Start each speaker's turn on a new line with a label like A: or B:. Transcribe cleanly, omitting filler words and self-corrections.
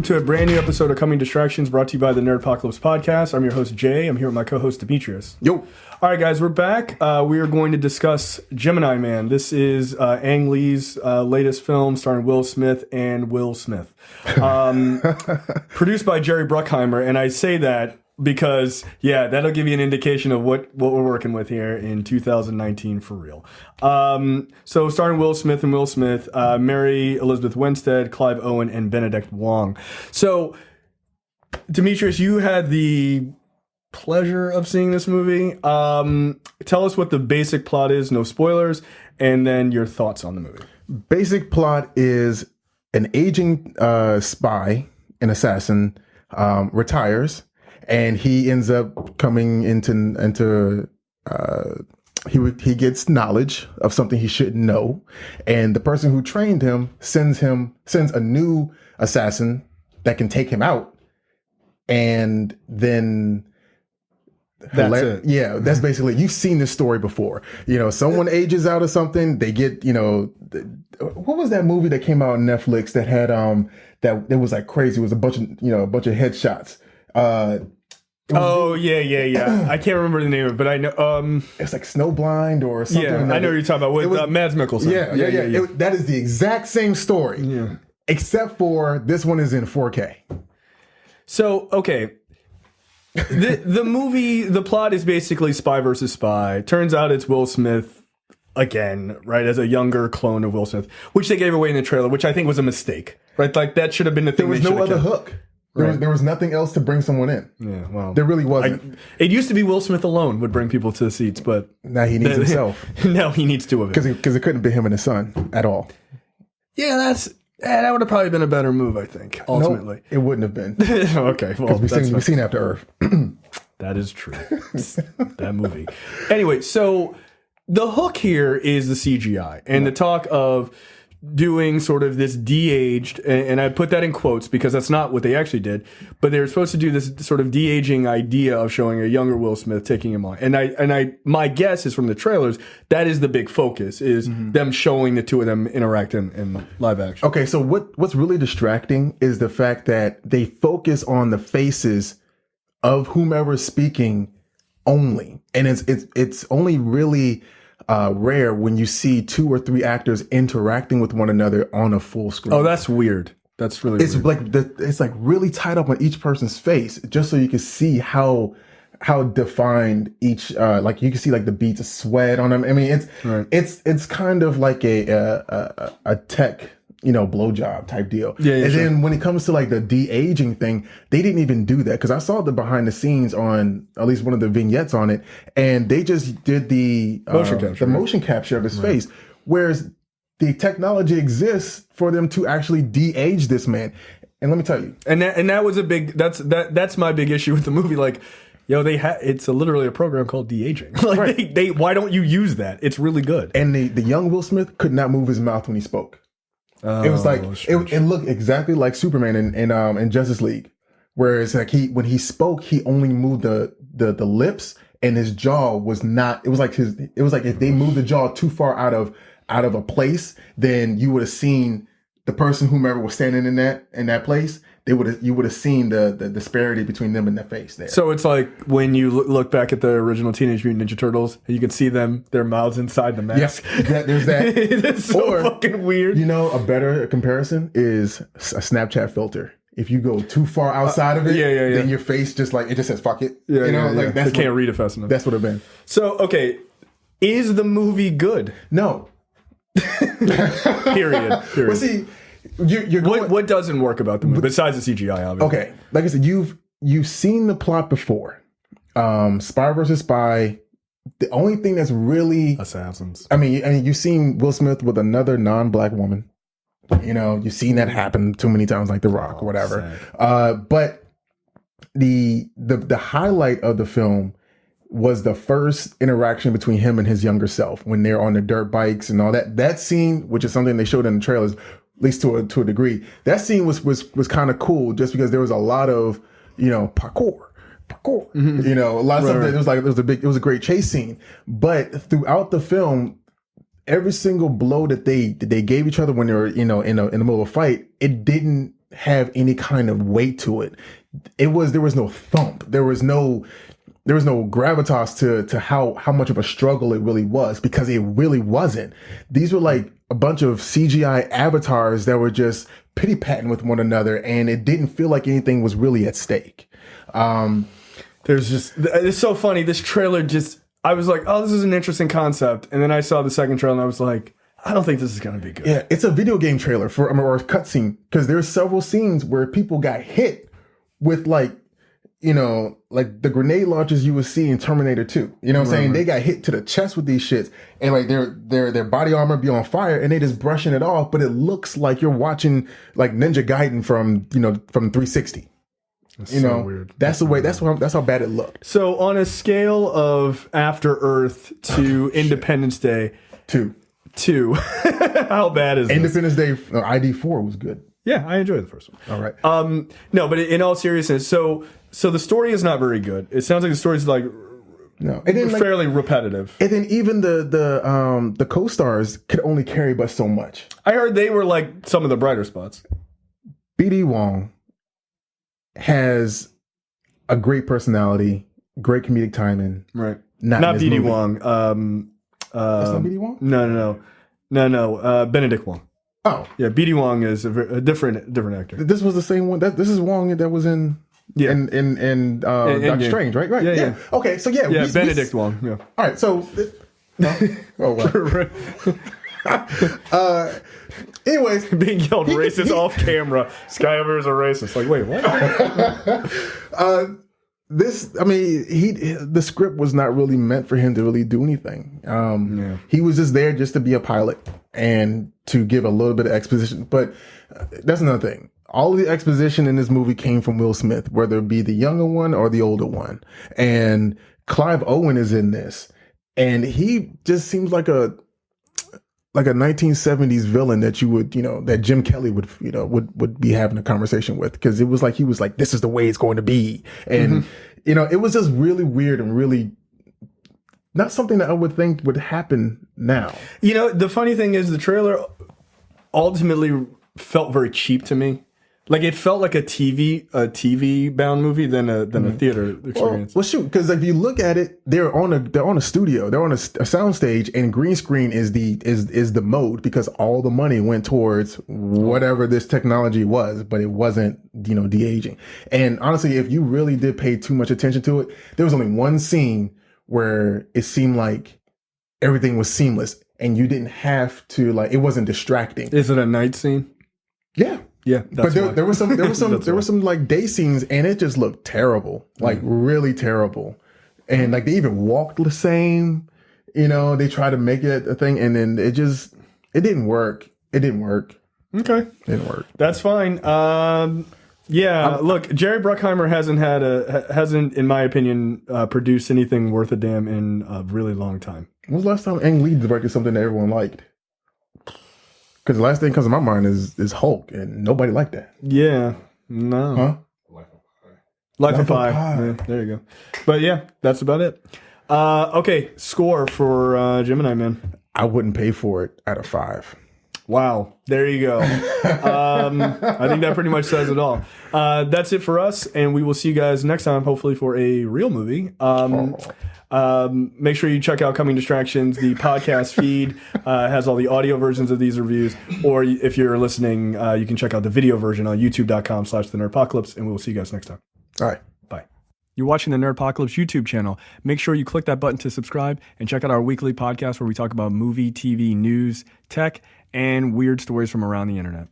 A: to a brand new episode of Coming Distractions brought to you by the Nerdpocalypse podcast. I'm your host, Jay. I'm here with my co-host, Demetrius.
B: Yo.
A: All right, guys, we're back. We are going to discuss Gemini Man. This is Ang Lee's latest film starring Will Smith and Will Smith. Produced by Jerry Bruckheimer, and I say that because, yeah, that'll give you an indication of what we're working with here in 2019 for real. So starring Will Smith and Will Smith, Mary Elizabeth Winstead, Clive Owen, and Benedict Wong. So, Demetrius, you had the pleasure of seeing this movie. Tell us what the basic plot is, no spoilers, and then your thoughts on the movie.
B: Basic plot is an aging spy, an assassin, retires. And he ends up coming into he gets knowledge of something he shouldn't know, and the person who trained him sends a new assassin that can take him out, and then
A: that's it.
B: Yeah, that's basically, you've seen this story before. You know, someone ages out of something, they get, what was that movie that came out on Netflix that had that it was like crazy? It was a bunch of headshots.
A: Yeah. I can't remember the name of it, but I know.
B: It's like Snowblind or something.
A: Yeah, I know what you're talking about with Mads Mikkelsen.
B: Yeah. That is the exact same story, except for this one is in 4K.
A: So, okay. The movie, the plot is basically spy versus spy. Turns out it's Will Smith again, right, as a younger clone of Will Smith, which they gave away in the trailer, which I think was a mistake, right? Like, that should have been the thing.
B: There was no other hook. There was nothing else to bring someone in.
A: Yeah, well,
B: there really wasn't.
A: It used to be Will Smith alone would bring people to the seats, but
B: now he needs himself.
A: Now he needs two of it
B: because it couldn't be him and his son at all.
A: Yeah, that would have probably been a better move, I think. Ultimately,
B: nope, it wouldn't have been.
A: Okay, well,
B: we've seen After Earth.
A: That is true. That movie. Anyway, so the hook here is the CGI and the talk of doing sort of this de-aged, and I put that in quotes because that's not what they actually did, but they were supposed to do this sort of de-aging idea of showing a younger Will Smith taking him on. And my guess is from the trailers, that is the big focus, is them showing the two of them interact in live action.
B: Okay, so what's really distracting is the fact that they focus on the faces of whomever's speaking only. And it's only really rare when you see 2 or 3 actors interacting with one another on a full screen.
A: Oh, that's weird. That's really weird.
B: It's like really tied up on each person's face, just so you can see how defined each like you can see like the beads of sweat on them. I mean, it's kind of like a tech blowjob type deal.
A: Yeah,
B: and
A: sure.
B: Then when it comes to like the de-aging thing, they didn't even do that, because I saw the behind the scenes on at least one of the vignettes on it, and they just did the motion capture of his face, whereas the technology exists for them to actually de-age this man. And let me tell you,
A: and that was a big that's my big issue with the movie. Like, it's literally a program called de-aging. Like, they why don't you use that? It's really good.
B: And the young Will Smith could not move his mouth when he spoke. It was like it looked exactly like Superman in Justice League, whereas like when he spoke, he only moved the lips, and his jaw was not. It was like if they moved the jaw too far out of a place, then you would have seen the person, whomever was standing in that place. You would have seen the disparity between them and their face there.
A: So it's like when you look back at the original Teenage Mutant Ninja Turtles, you can see their mouths inside the mask.
B: Yeah, there's that.
A: It's so fucking weird.
B: A better comparison is a Snapchat filter. If you go too far outside of it, then your face just says fuck it.
A: They can't read it fast enough.
B: That's what it been.
A: So, okay, is the movie good?
B: No.
A: Period.
B: Well, see, you're going,
A: what doesn't work about the movie besides the CGI, obviously?
B: Okay, like I said, you've seen the plot before. Spy versus spy. The only thing that's really
A: assassins.
B: I mean, you've seen Will Smith with another non-black woman. You've seen that happen too many times, like The Rock or whatever. But the highlight of the film was the first interaction between him and his younger self when they're on the dirt bikes and all that. That scene, which is something they showed in the trailers, at least to a degree, that scene was kind of cool, just because there was a lot of parkour. Mm-hmm. A lot of stuff that it was a great chase scene. But throughout the film, every single blow that they gave each other when they were in the middle of a fight, it didn't have any kind of weight to it. There was no thump. There was no gravitas to how much of a struggle it really was, because it really wasn't. These were like a bunch of CGI avatars that were just pity patting with one another, and it didn't feel like anything was really at stake.
A: It's so funny. This trailer I was like, oh, this is an interesting concept. And then I saw the second trailer and I was like, I don't think this is going to be good.
B: Yeah, it's a video game trailer or a cutscene, because there's several scenes where people got hit with like the grenade launchers you would see in Terminator 2. You know what I'm saying? They got hit to the chest with these shits, and like their body armor be on fire, and they just brushing it off, but it looks like you're watching like Ninja Gaiden from 360. That's so weird. That's how bad it looked.
A: So on a scale of After Earth to Independence Day, two, how bad is
B: Independence Day? ID4 was good.
A: Yeah, I enjoyed the first one.
B: All right.
A: No, but in all seriousness, so the story is not very good. It sounds like the story is like fairly repetitive.
B: And then even the co-stars could only carry but so much.
A: I heard they were like some of the brighter spots.
B: BD Wong has a great personality, great comedic timing.
A: Right. Not BD Wong.
B: That's not BD Wong?
A: No. Benedict Wong.
B: Oh.
A: Yeah, BD Wong is a different actor.
B: This was the same one. This is Wong that was in Doctor Strange, right? Right.
A: Yeah.
B: Okay, so yeah.
A: Yeah, Benedict Wong. Yeah.
B: All right, so anyways,
A: being yelled racist off camera. Sky over is a racist. Like, wait, what?
B: The script was not really meant for him to really do anything. He was just there just to be a pilot and to give a little bit of exposition. But that's another thing. All of the exposition in this movie came from Will Smith, whether it be the younger one or the older one. And Clive Owen is in this, and he just seems like a 1970s villain that you would, that Jim Kelly would be having a conversation with, because it was like, he was like, this is the way it's going to be. And, it was just really weird and really not something that I would think would happen now.
A: The funny thing is the trailer ultimately felt very cheap to me. Like, it felt like a TV bound movie than a theater experience.
B: Well, shoot, because if you look at it, they're on a studio, they're on a sound stage, and green screen is the mode, because all the money went towards whatever this technology was, but it wasn't de-aging. And honestly, if you really did pay too much attention to it, there was only one scene where it seemed like everything was seamless, and you didn't have to, like, it wasn't distracting.
A: Is it a night scene?
B: Yeah.
A: Yeah,
B: but there were some like day scenes, and it just looked terrible, like really terrible. And like they even walked the same, they tried to make it a thing, and then it didn't work. It didn't work.
A: Okay.
B: It didn't work.
A: That's fine. Look, Jerry Bruckheimer hasn't, in my opinion, produced anything worth a damn in a really long time.
B: When was the last time Ang Lee directed something that everyone liked? Because the last thing that comes to my mind is Hulk, and nobody liked that.
A: Yeah. No.
B: Huh?
A: Life of Pi. Yeah, there you go. But yeah, that's about it. Okay, score for Gemini Man.
B: I wouldn't pay for it out of 5.
A: Wow. There you go. I think that pretty much says it all. That's it for us, and we will see you guys next time, hopefully for a real movie. Make sure you check out Coming Distractions. The podcast feed has all the audio versions of these reviews, or if you're listening, you can check out the video version on youtube.com/thenerdpocalypse, and we will see you guys next time.
B: All right.
A: Bye. You're watching the Nerdpocalypse YouTube channel. Make sure you click that button to subscribe and check out our weekly podcast where we talk about movie, TV, news, tech, and weird stories from around the internet.